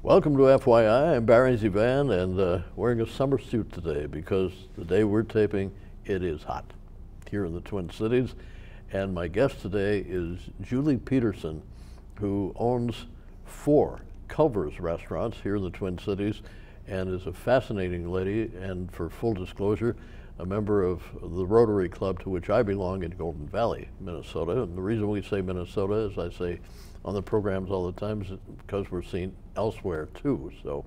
Welcome to FYI. I'm Barry ZeVAN and wearing a summer suit today because the day we're taping, it is hot here in the Twin Cities. And my guest today is Julie Peterson, who owns 4 Culver's restaurants here in the Twin Cities and is a fascinating lady, and for full disclosure, a member of the Rotary Club to which I belong in Golden Valley, Minnesota. And the reason we say Minnesota, as I say on the programs all the time, is because we're seen elsewhere too. So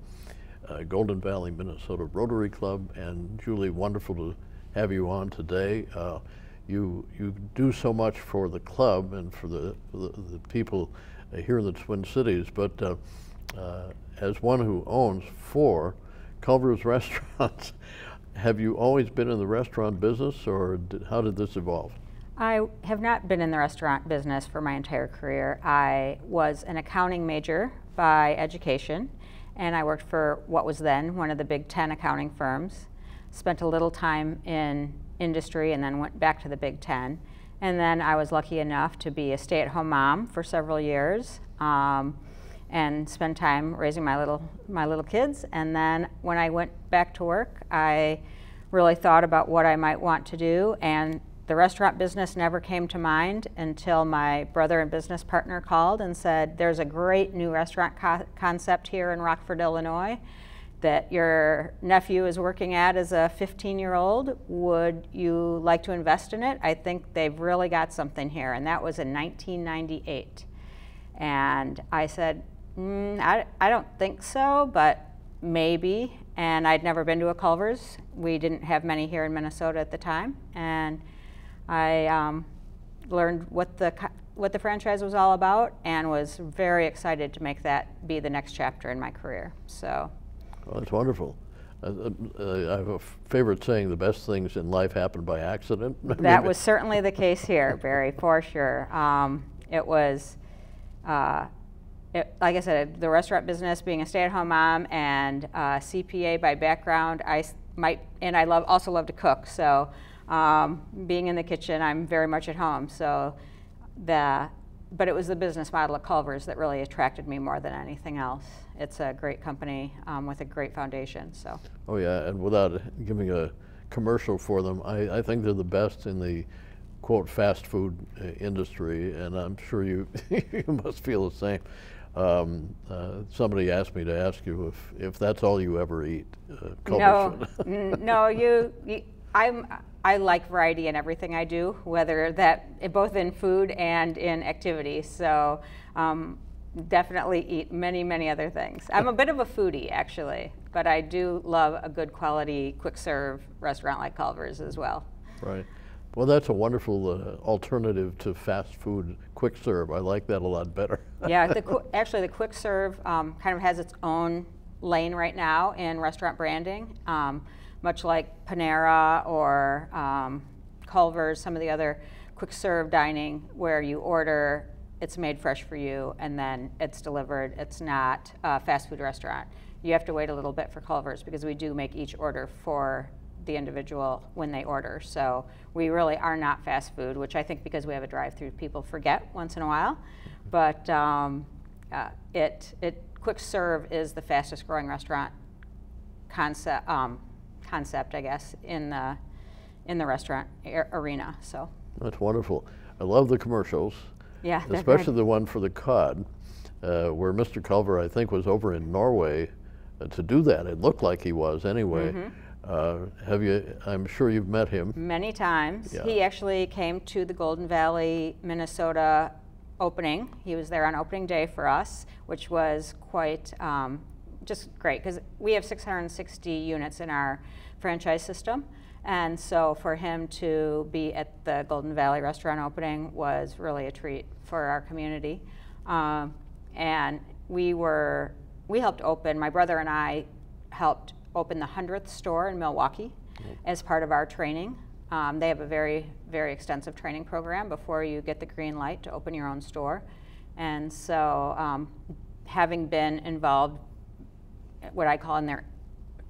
Golden Valley, Minnesota Rotary Club. And Julie, wonderful to have you on today. You do so much for the club and for the people here in the Twin Cities, but as one who owns 4 Culver's restaurants, have you always been in the restaurant business, or how did this evolve? I have not been in the restaurant business for my entire career. I was an accounting major by education, and I worked for what was then one of the Big 10 accounting firms. Spent a little time in industry and then went back to the Big 10. And then I was lucky enough to be a stay-at-home mom for several years and spend time raising my little kids. And then when I went back to work, I really thought about what I might want to do, and the restaurant business never came to mind until my brother and business partner called and said, there's a great new restaurant concept here in Rockford, Illinois that your nephew is working at as a 15-year-old. Would you like to invest in it? I think they've really got something here. And that was in 1998. And I said, I don't think so, but maybe. And I'd never been to a Culver's. We didn't have many here in Minnesota at the time. And I learned what the franchise was all about and was very excited to make that be the next chapter in my career. So. Well, that's wonderful. I have a favorite saying, the best things in life happen by accident. That was certainly the case here, Barry, for sure. It was, like I said, the restaurant business, being a stay-at-home mom and CPA by background, I also love to cook. So being in the kitchen, I'm very much at home. So but it was the business model at Culver's that really attracted me more than anything else. It's a great company with a great foundation. So. Oh yeah, and without giving a commercial for them, I think they're the best in the quote fast food industry, and I'm sure you you must feel the same. Somebody asked me to ask you if that's all you ever eat. No, I like variety in everything I do, whether that both in food and in activity. So definitely eat many other things. I'm a bit of a foodie actually, but I do love a good quality quick serve restaurant like Culver's as well. Right. Well, that's a wonderful alternative to fast food quick serve. I like that a lot better. Yeah, actually the quick serve kind of has its own lane right now in restaurant branding. Much like Panera or Culver's, some of the other quick serve dining where you order, it's made fresh for you, and then it's delivered. It's not a fast food restaurant. You have to wait a little bit for Culver's because we do make each order for the individual when they order. So we really are not fast food, which I think because we have a drive-through, people forget once in a while. But quick serve is the fastest growing restaurant concept, I guess, in the restaurant arena. So that's wonderful. I love the commercials. Yeah, especially the one for the cod, where Mr. Culver, I think, was over in Norway to do that. It looked like he was anyway. Mm-hmm. I'm sure you've met him. Many times. Yeah. He actually came to the Golden Valley, Minnesota opening. He was there on opening day for us, which was quite just great because we have 660 units in our franchise system. And so for him to be at the Golden Valley restaurant opening was really a treat for our community. And we helped open, my brother and I helped open the 100th store in Milwaukee as part of our training. They have a very extensive training program before you get the green light to open your own store. And so having been involved, what I call in their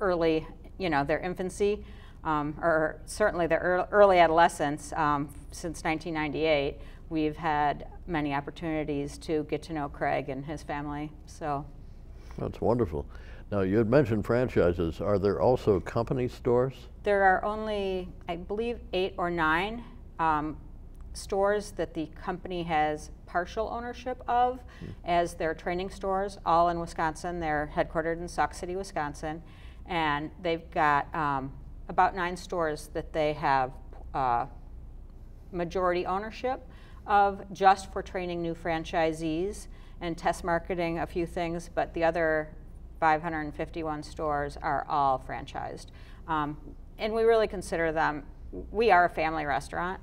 early, their infancy, or certainly their early adolescence, since 1998, we've had many opportunities to get to know Craig and his family. So That's wonderful. Now, you had mentioned franchises. Are there also company stores? There are only, I believe, 8 or 9 stores that the company has partial ownership of as their training stores, all in Wisconsin. They're headquartered in Sauk City, Wisconsin, and they've got about 9 stores that they have majority ownership of, just for training new franchisees and test marketing a few things, but the other 551 stores are all franchised. And we really consider them, we are a family restaurant.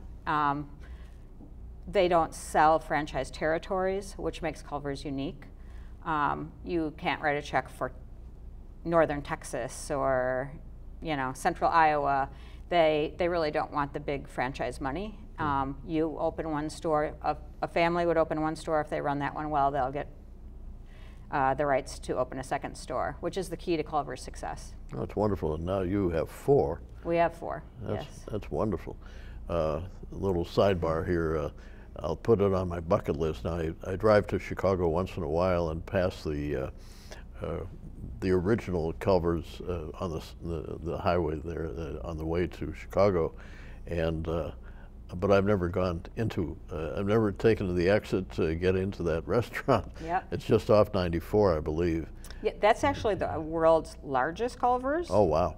They don't sell franchise territories, which makes Culver's unique. You can't write a check for northern Texas or, you know, central Iowa. They really don't want the big franchise money. You open one store, a family would open one store. If they run that one well, they'll get the rights to open a second store, which is the key to Culver's success. That's wonderful. And now you have 4. We have 4, That's, yes. That's wonderful. A little sidebar here. I'll put it on my bucket list. Now, I drive to Chicago once in a while and pass the original Culver's on the highway there on the way to Chicago, and but I've never gone into. I've never taken to the exit to get into that restaurant. Yep. It's just off 94, I believe. Yeah, that's actually the world's largest Culver's. Oh wow!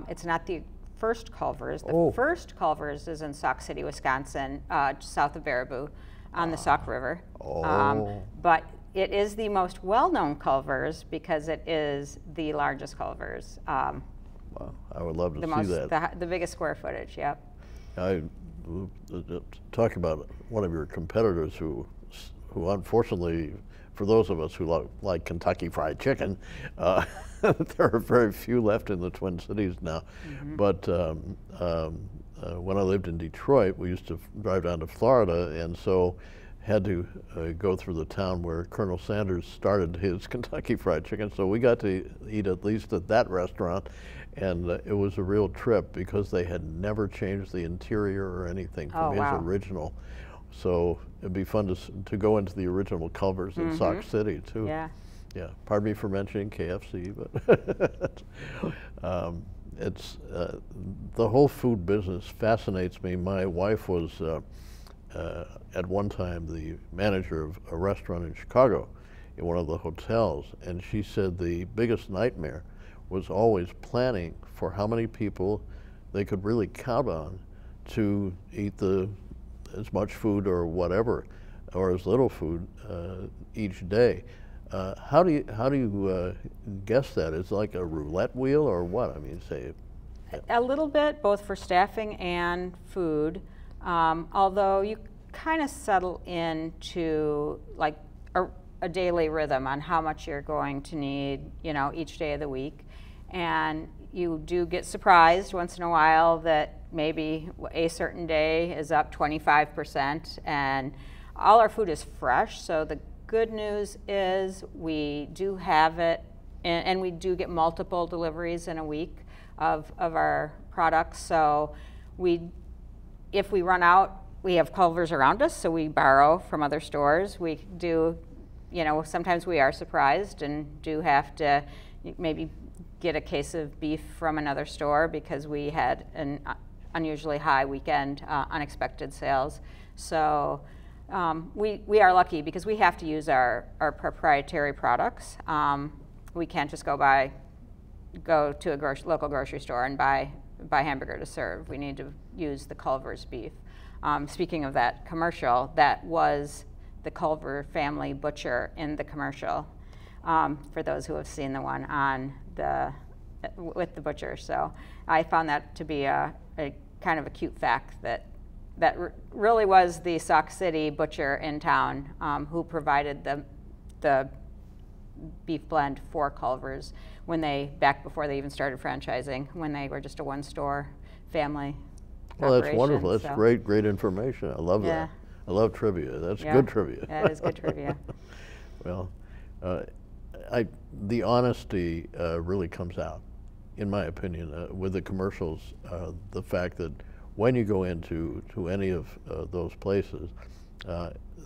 It's not the first Culver's. The first Culver's is in Sauk City, Wisconsin, south of Baraboo, on the Sauk River. But it is the most well-known Culver's because it is the largest Culver's. Wow, I would love to see that. The biggest square footage. Yep. Talk about one of your competitors who unfortunately, for those of us who like Kentucky Fried Chicken, there are very few left in the Twin Cities now. Mm-hmm. But when I lived in Detroit, we used to drive down to Florida, and so had to go through the town where Colonel Sanders started his Kentucky Fried Chicken. So we got to eat at least at that restaurant, and it was a real trip because they had never changed the interior or anything from his original. So it'd be fun to go into the original Culver's in Sauk City too. Yeah. Yeah. Pardon me for mentioning KFC, but it's the whole food business fascinates me. My wife was at one time the manager of a restaurant in Chicago, in one of the hotels, and she said the biggest nightmare was always planning for how many people they could really count on to eat as much food or whatever, or as little food each day. How do you guess that? Is it like a roulette wheel or what? I mean, say. A little bit, both for staffing and food. Although you kind of settle into like a daily rhythm on how much you're going to need, you know, each day of the week. And you do get surprised once in a while that maybe a certain day is up 25%, and all our food is fresh. So the good news is we do have it, and we do get multiple deliveries in a week of our products. So if we run out, we have Culver's around us, so we borrow from other stores. We do, you know, sometimes we are surprised and do have to maybe get a case of beef from another store because we had an unusually high weekend unexpected sales. So we are lucky because we have to use our proprietary products. We can't just go to a local grocery store and buy hamburger to serve. We need to use the Culver's beef. Speaking of that commercial, that was the Culver family butcher in the commercial, for those who have seen the one on with the butcher. So I found that to be a kind of a cute fact that really was the Sauk City butcher in town who provided the beef blend for Culver's back before they even started franchising, when they were just a one-store family. Well, that's wonderful. That's great information. I love that. I love trivia. That's good trivia. That is good trivia. Well, the honesty really comes out, in my opinion, with the commercials. The fact that when you go into any of those places,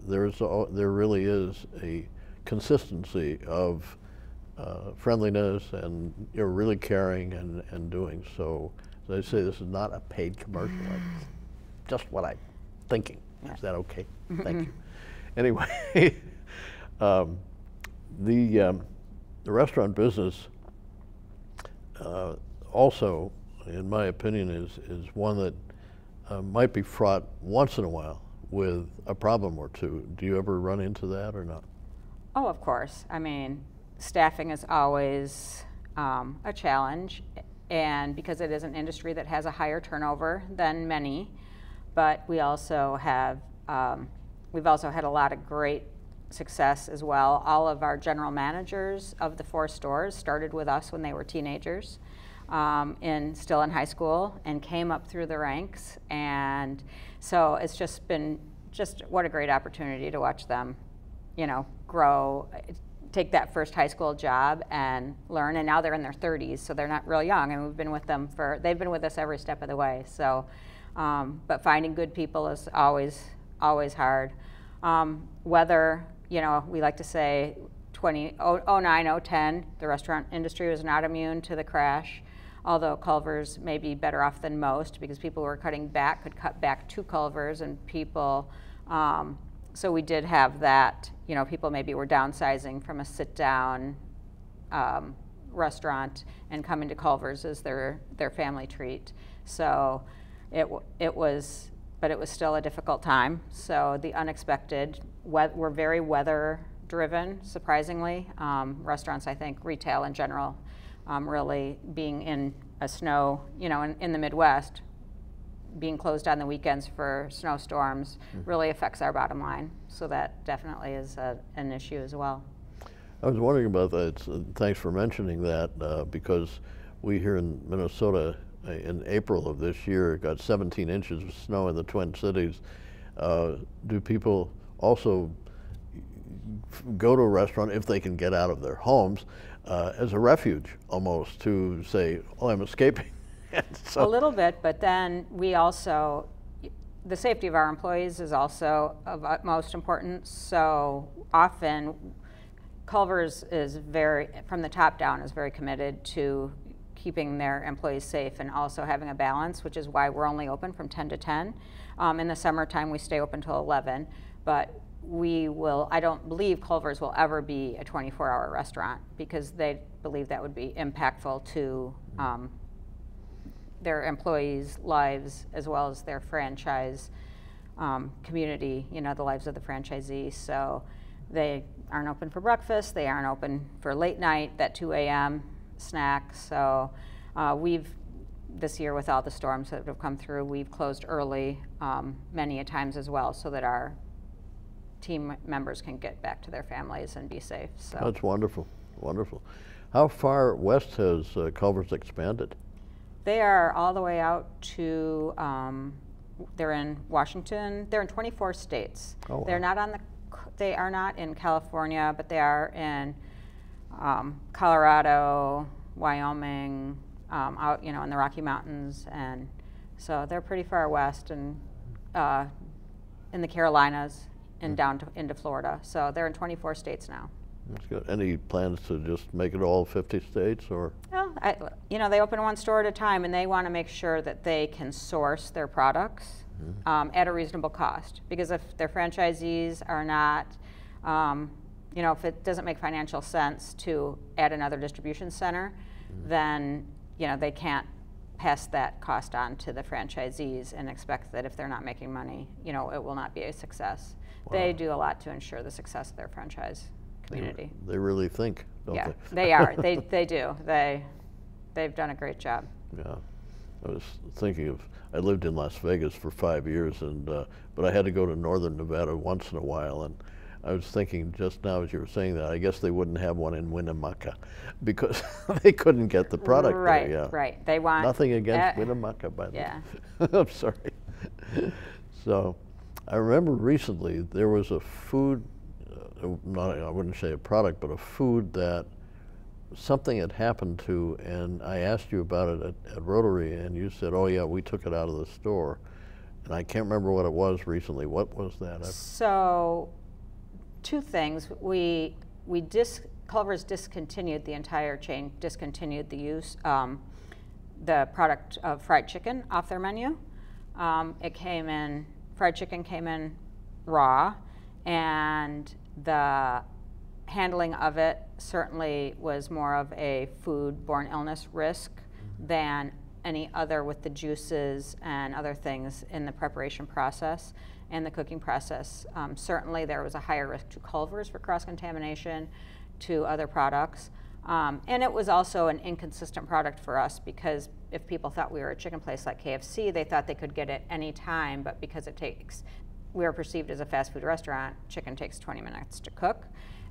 there really is a consistency of friendliness, and you're really caring and doing. So, as I say, this is not a paid commercial. It's just what I'm thinking. Is that okay? Thank you. Anyway, the restaurant business also, in my opinion, is one that might be fraught once in a while with a problem or two. Do you ever run into that or not? Oh, of course. I mean, staffing is always a challenge, and because it is an industry that has a higher turnover than many, but we also have, we've also had a lot of great success as well. All of our general managers of the 4 stores started with us when they were teenagers, still in high school, and came up through the ranks. And so it's just been what a great opportunity to watch them, you know, grow, take that first high school job and learn. And now they're in their 30s, so they're not real young. And we've been with them they've been with us every step of the way. So, but finding good people is always hard. Whether, you know, we like to say 09, 010, the restaurant industry was not immune to the crash, although Culver's may be better off than most because people who were cutting back could cut back to Culver's, and people, so we did have that, you know, people maybe were downsizing from a sit-down restaurant and coming to Culver's as their family treat. So it was still a difficult time. So the unexpected, we're very weather driven, surprisingly. Restaurants, I think, retail in general, really being in a snow, you know, in the Midwest, being closed on the weekends for snowstorms really affects our bottom line. So that definitely is an issue as well. I was wondering about that. Thanks for mentioning that, because we here in Minnesota in April of this year got 17 inches of snow in the Twin Cities. Do people also go to a restaurant, if they can get out of their homes, as a refuge almost, to say, oh, I'm escaping? So, a little bit, but then we also, the safety of our employees is also of utmost importance. So often Culver's is from the top down, is very committed to keeping their employees safe and also having a balance, which is why we're only open from 10 to 10. In the summertime, we stay open till 11, but I don't believe Culver's will ever be a 24-hour restaurant because they believe that would be impactful to their employees' lives as well as their franchise community, you know, the lives of the franchisees. So they aren't open for breakfast, they aren't open for late night, that 2 a.m. snack. So this year with all the storms that have come through, we've closed early many a times as well so that our team members can get back to their families and be safe. So that's wonderful, wonderful. How far west has Culver's expanded? They are all the way out to, they're in Washington, they're in 24 states. Oh, wow. They are not in California, but they are in Colorado, Wyoming, out, you know, in the Rocky Mountains, and so they're pretty far west, and in the Carolinas and down into Florida. So they're in 24 states now. That's good. Any plans to just make it all 50 states, or? Well, you know, they open one store at a time, and they want to make sure that they can source their products at a reasonable cost. Because if their franchisees are not, you know, if it doesn't make financial sense to add another distribution center, then, you know, they can't pass that cost on to the franchisees and expect that if they're not making money, you know, it will not be a success. Wow. They do a lot to ensure the success of their franchise community. They really think, don't yeah, they? They are. They do. They've done a great job. Yeah. I was thinking of, I lived in Las Vegas for 5 years, and but I had to go to northern Nevada once in a while, and I was thinking just now as you were saying that, I guess they wouldn't have one in Winnemucca because they couldn't get the product right, there. Yeah. Right. They want nothing against Winnemucca, by the way. I'm sorry. So I remember recently there was a food, I wouldn't say a product, but a food that something had happened to, and I asked you about it at Rotary, and you said, oh yeah, we took it out of the store. And I can't remember what it was recently. What was that? So, two things. We Culver's discontinued, the entire chain discontinued the use, the product of fried chicken off their menu. Fried chicken came in raw, and the handling of it certainly was more of a foodborne illness risk than any other with the juices and other things in the preparation process and the cooking process. Certainly there was a higher risk to Culver's for cross-contamination to other products. And it was also an inconsistent product for us, because if people thought we were a chicken place like KFC, they thought they could get it any time, but because we were perceived as a fast food restaurant, chicken takes 20 minutes to cook.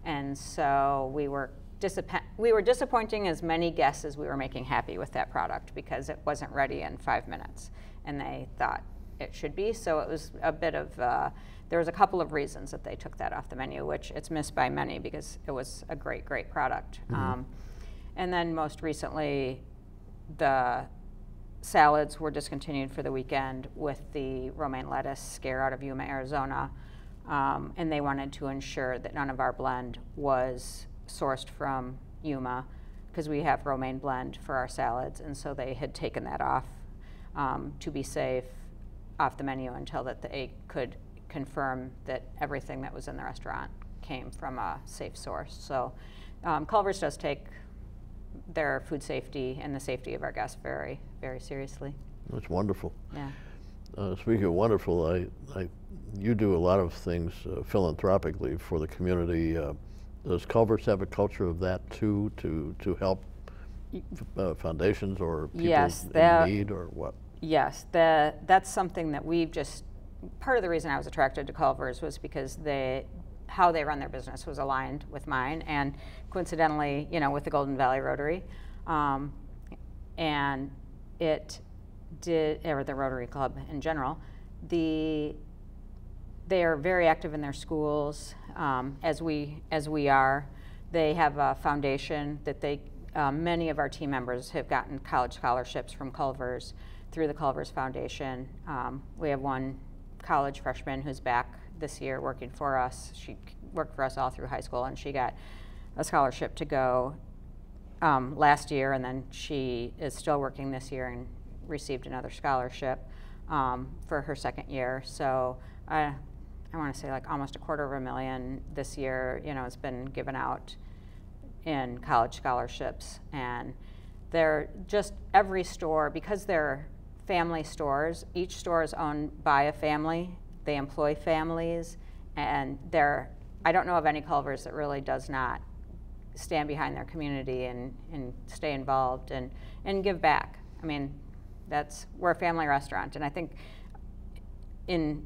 And so we were disappointing as many guests as we were making happy with that product, because it wasn't ready in 5 minutes, and they thought it should be. So it was a bit of, there was a couple of reasons that they took that off the menu, which it's missed by many because it was a great, great product. And then most recently, the salads were discontinued for the weekend with the romaine lettuce scare out of Yuma, Arizona. And they wanted to ensure that none of our blend was sourced from Yuma, because we have romaine blend for our salads, and so they had taken that off to be safe off the menu until that they could confirm that everything that was in the restaurant came from a safe source. So Culver's does take their food safety and the safety of our guests very, very seriously. That's wonderful. Yeah. Speaking of wonderful, you do a lot of things philanthropically for the community. Does Culver's have a culture of that too, to help foundations or people in need, or what? Yes, that's something that we've just, part of the reason I was attracted to Culver's was because how they run their business was aligned with mine, and coincidentally, with the Golden Valley Rotary, and it did, or the Rotary Club in general, they are very active in their schools, as we are. They have a foundation that many of our team members have gotten college scholarships from Culver's through the Culver's Foundation. We have one college freshman who's back this year working for us. She worked for us all through high school, and she got a scholarship to go last year, and then she is still working this year and received another scholarship for her second year. So I want to say like almost $250,000 this year, has been given out in college scholarships. And they're just, every store, because they're family stores, each store is owned by a family. They employ families, and I don't know of any Culver's that really does not stand behind their community and stay involved and give back. I mean, we're a family restaurant, and I think in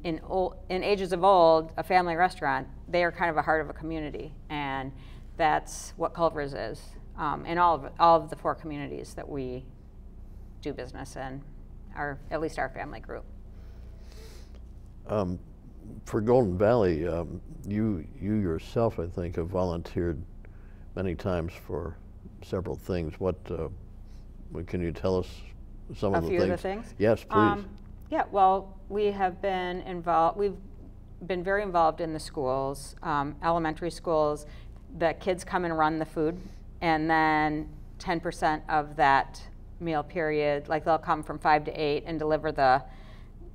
ages of old, a family restaurant, they are kind of a heart of a community, and that's what Culver's is in all of the 4 communities that we do business in, at least our family group. For Golden Valley, you yourself, I think, have volunteered many times for several things. What can you tell us some of the things? A few of the things? Yes, please. Yeah, well, we have been involved. We've been very involved in the schools, elementary schools. The kids come and run the food, and then 10% of that meal period, like they'll come from 5 to 8 and deliver the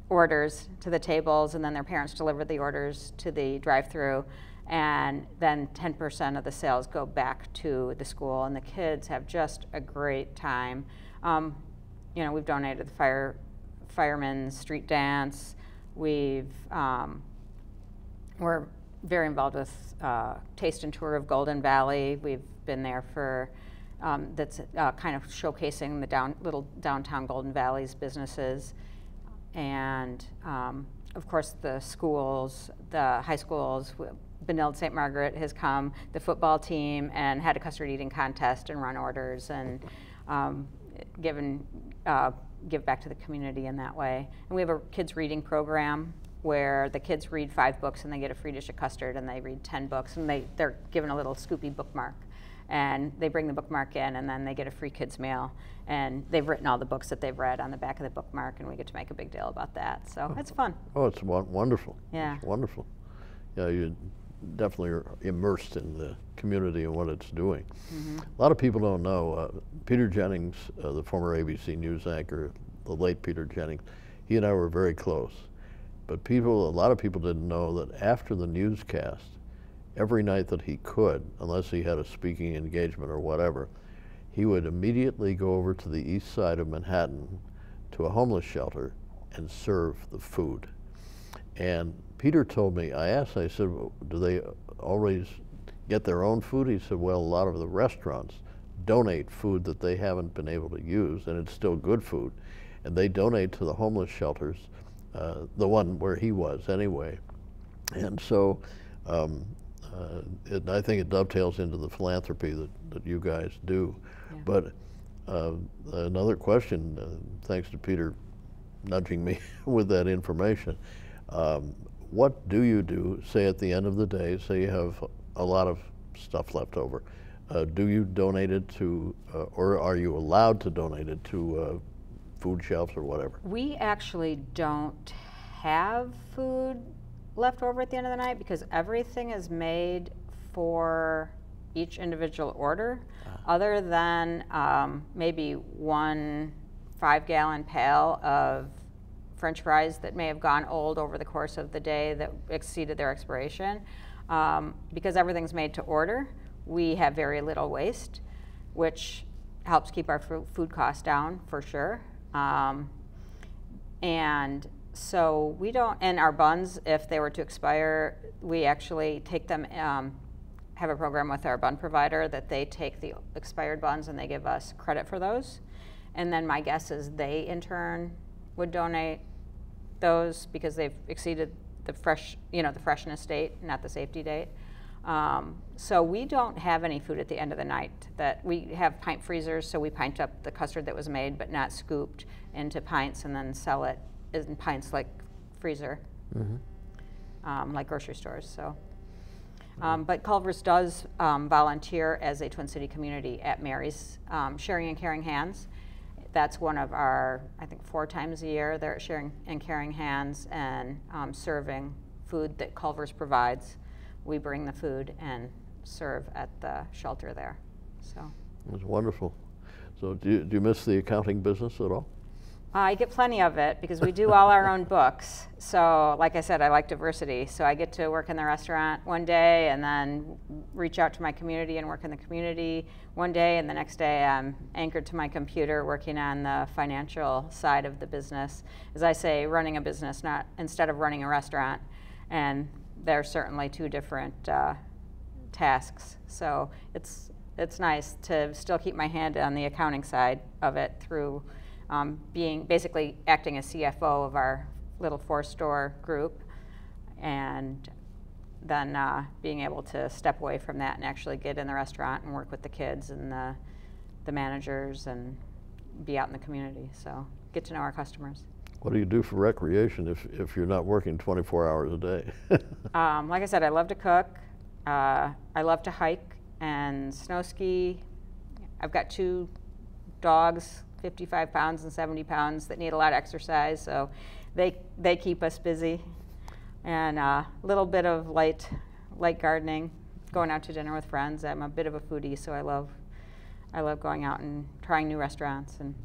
orders to the tables, and then their parents deliver the orders to the drive-through, and then 10% of the sales go back to the school, and the kids have just a great time. We've donated the firemen's street dance. We're very involved with Taste and Tour of Golden Valley. We've been there for that's kind of showcasing the little downtown Golden Valley's businesses. And of course the schools, the high schools, Benilde St. Margaret has come, the football team, and had a custard eating contest and run orders and give back to the community in that way. And we have a kids reading program where the kids read 5 books and they get a free dish of custard, and they read 10 books, and they're given a little Scoopy bookmark. And they bring the bookmark in, and then they get a free kids meal. And they've written all the books that they've read on the back of the bookmark, and we get to make a big deal about that. So it's fun. Oh, it's wonderful. Yeah. It's wonderful. Yeah, definitely are immersed in the community and what it's doing. A lot of people don't know, Peter Jennings, the former ABC News anchor, the late Peter Jennings, he and I were very close. But a lot of people didn't know that after the newscast, every night that he could, unless he had a speaking engagement or whatever, he would immediately go over to the east side of Manhattan to a homeless shelter and serve the food. And Peter told me, I said, well, do they always get their own food? He said, well, a lot of the restaurants donate food that they haven't been able to use, and it's still good food. And they donate to the homeless shelters, the one where he was anyway. And so I think it dovetails into the philanthropy that you guys do. Yeah. But another question, thanks to Peter nudging me with that information, what do you do, say at the end of the day, say you have a lot of stuff left over, do you donate it to, or are you allowed to donate it to food shelves or whatever? We actually don't have food left over at the end of the night because everything is made for each individual order, other than maybe 1 5-gallon pail of French fries that may have gone old over the course of the day that exceeded their expiration. Because everything's made to order, we have very little waste, which helps keep our food costs down for sure. And so we don't, and our buns, if they were to expire, we actually take them, have a program with our bun provider that they take the expired buns and they give us credit for those. And then my guess is they in turn would donate those because they've exceeded the the freshness date, not the safety date. So we don't have any food at the end of the night. That we have pint freezers, so we pint up the custard that was made but not scooped into pints and then sell it in pints like freezer, like grocery stores. So, but Culver's does volunteer as a Twin City community at Mary's, Sharing and Caring Hands. That's one of our, I think, 4 times a year they're sharing and caring hands and serving food that Culver's provides. We bring the food and serve at the shelter there. So that's wonderful. So do you miss the accounting business at all? I get plenty of it because we do all our own books. So like I said, I like diversity. So I get to work in the restaurant one day and then reach out to my community and work in the community one day, and the next day I'm anchored to my computer working on the financial side of the business. As I say, running a business instead of running a restaurant. And they're certainly 2 different tasks. So it's nice to still keep my hand on the accounting side of it through basically acting as CFO of our little 4-store group, and then being able to step away from that and actually get in the restaurant and work with the kids and the managers and be out in the community. So get to know our customers. What do you do for recreation if you're not working 24 hours a day? Like I said, I love to cook. I love to hike and snow ski. I've got 2 dogs, 55 pounds and 70 pounds, that need a lot of exercise, so they keep us busy. And a little bit of light gardening, going out to dinner with friends. I'm a bit of a foodie, so I love going out and trying new restaurants. And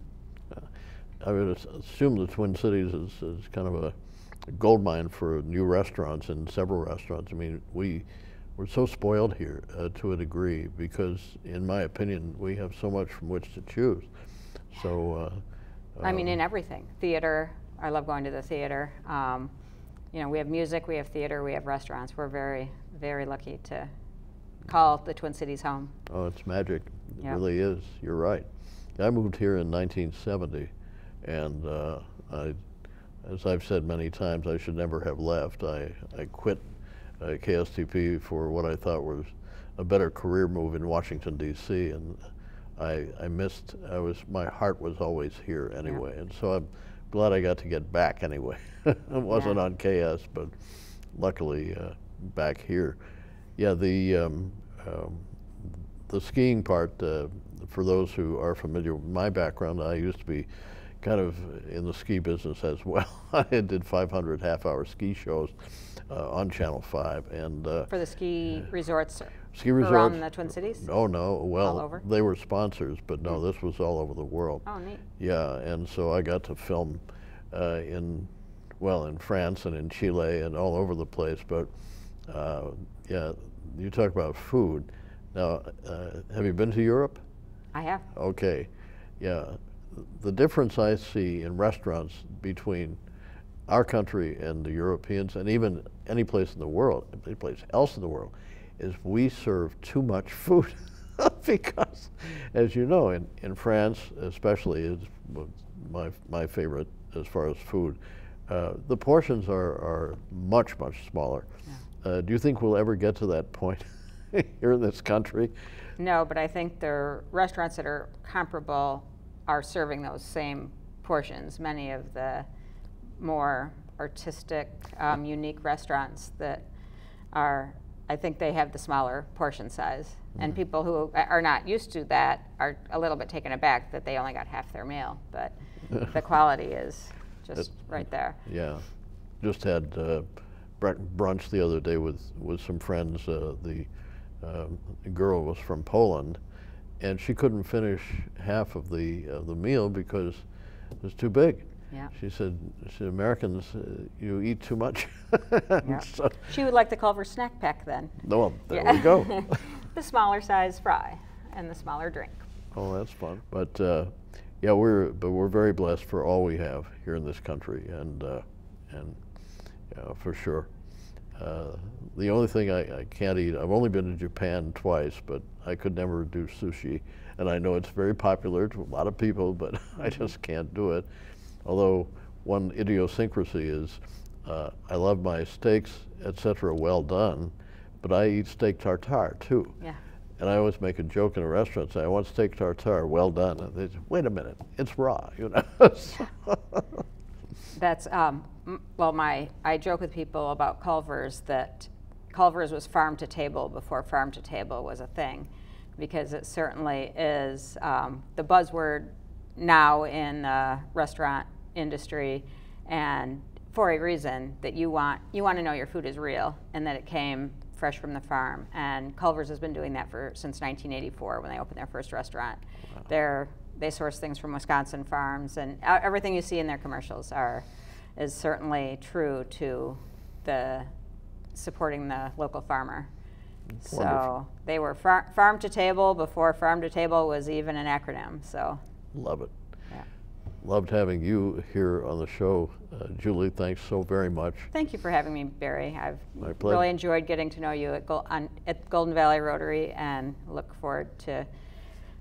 I would assume the Twin Cities is kind of a gold mine for new restaurants, and several restaurants. I mean, we're so spoiled here to a degree because, in my opinion, we have so much from which to choose. So, I mean, in everything. Theater, I love going to the theater. You know, we have music, we have theater, we have restaurants. We're very, very lucky to call the Twin Cities home. Oh, it's magic. It Yep. really is. You're right. I moved here in 1970, and as I've said many times, I should never have left. I quit KSTP for what I thought was a better career move in Washington, D.C., and my heart was always here anyway, and so I'm glad I got to get back anyway. It wasn't on KS, but luckily back here. Yeah, the skiing part, for those who are familiar with my background, I used to be kind of in the ski business as well. I did 500 half-hour ski shows on Channel 5. And for the ski resorts ski resorts around the Twin Cities? Oh, no. Well, all over? They were sponsors, but no, this was all over the world. Oh, neat. Yeah, and so I got to film in France and in Chile and all over the place. But yeah, you talk about food. Now, have you been to Europe? I have. Okay, yeah. The difference I see in restaurants between our country and the Europeans, and even any place in the world, any place else in the world, is we serve too much food. Because, as you know, in France especially, is my favorite as far as food. The portions are much smaller. Yeah. Do you think we'll ever get to that point here in this country? No, but I think the restaurants that are comparable are serving those same portions. Many of the more artistic, unique restaurants that are, I think they have the smaller portion size. And people who are not used to that are a little bit taken aback that they only got half their meal, but the quality is just right there. Yeah, just had brunch the other day with some friends. The girl was from Poland, and she couldn't finish half of the meal because it was too big. Yeah. She said, Americans, you eat too much. Yeah. So, she would like the Culver snack pack then. well, there we go. The smaller size fry and the smaller drink. Oh, that's fun. But yeah, we're very blessed for all we have here in this country, and yeah, for sure. The only thing I can't eat, I've only been to Japan twice, but I could never do sushi, and I know it's very popular to a lot of people, but I just can't do it. Although one idiosyncrasy is I love my steaks, etc., well done, but I eat steak tartare too. Yeah. And I always make a joke in a restaurant, say, I want steak tartare, well done. And they say, wait a minute, it's raw, you know. That's, well, I joke with people about Culver's that Culver's was farm to table before farm to table was a thing, because it certainly is the buzzword now in the restaurant industry, and for a reason, that you want to know your food is real and that it came fresh from the farm. And Culver's has been doing that since 1984 when they opened their first restaurant. Wow. They source things from Wisconsin farms, and everything you see in their commercials is certainly true to the supporting the local farmer. That's so wonderful. They were farm to table before farm to table was even an acronym. So love it. Yeah. Loved having you here on the show, Julie. Thanks so very much. Thank you for having me, Barry. I've My pleasure. really enjoyed getting to know you at Golden Valley Rotary, and look forward to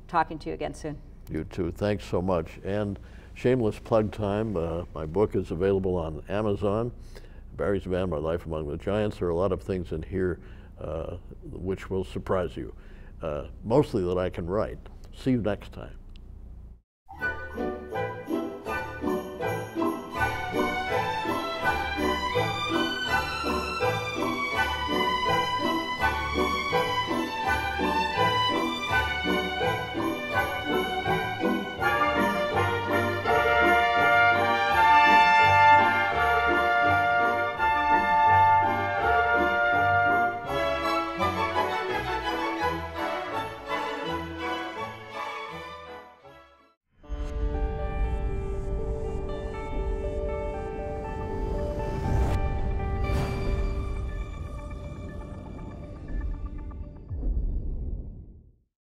talking to you again soon. You too. Thanks so much. And shameless plug time. My book is available on Amazon. Barry ZeVAN, My Life Among the Giants. There are a lot of things in here which will surprise you. Mostly that I can write. See you next time.